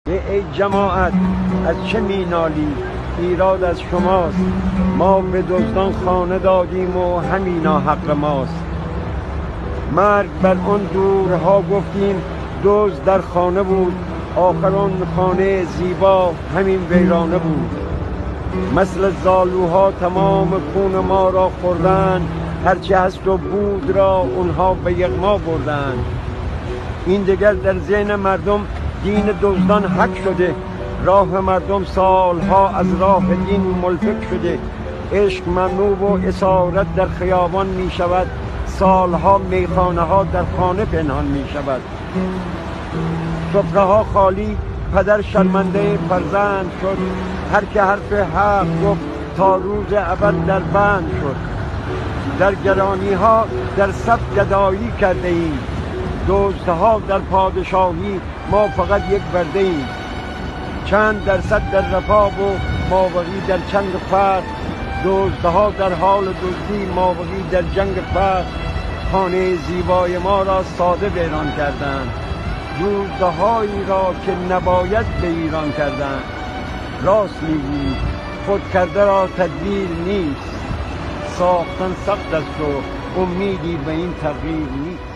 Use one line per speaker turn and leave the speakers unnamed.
ای جماعت از چه مینالی؟ ایراد از شماست. ما به دزدان خانه دادیم و همینا حق ماست. مرگ بر آن دورها گفتیم دزد در خانه بود، آخر آن خانه زیبا همین ویرانه بود. مثل زالوها تمام خون ما را خوردن، هرچه هست و بود را اونها به یغما بردن. این دیگر در ذهن مردم دین دزدان حک شده، راه مردم سالها از راه دین ملفک شده. عشق ممنوع و اسارت در خیابان می شود، سالها میخانه ها در خانه پنهان می شود. سفره ها خالی، پدر شرمنده فرزند شد، هر که حرف حق گفت تا روز ابد در بند شد. در گرانی ها در صف گدایی کرده ایم، دزدها در پادشاهی ما فقط یک برده ایم. چند درصد در رفاه و مابقی در چنگ فقر، دزدها در حال دزدی مابقی در جنگ فقر. خانه زیبای ما را ساده ویران کردند، روزهایی را که نباید به ایران کردند. راست میگویی خود کرده را تدبیر نیست، ساختن سخت است و امیدی به این تغییر نیست.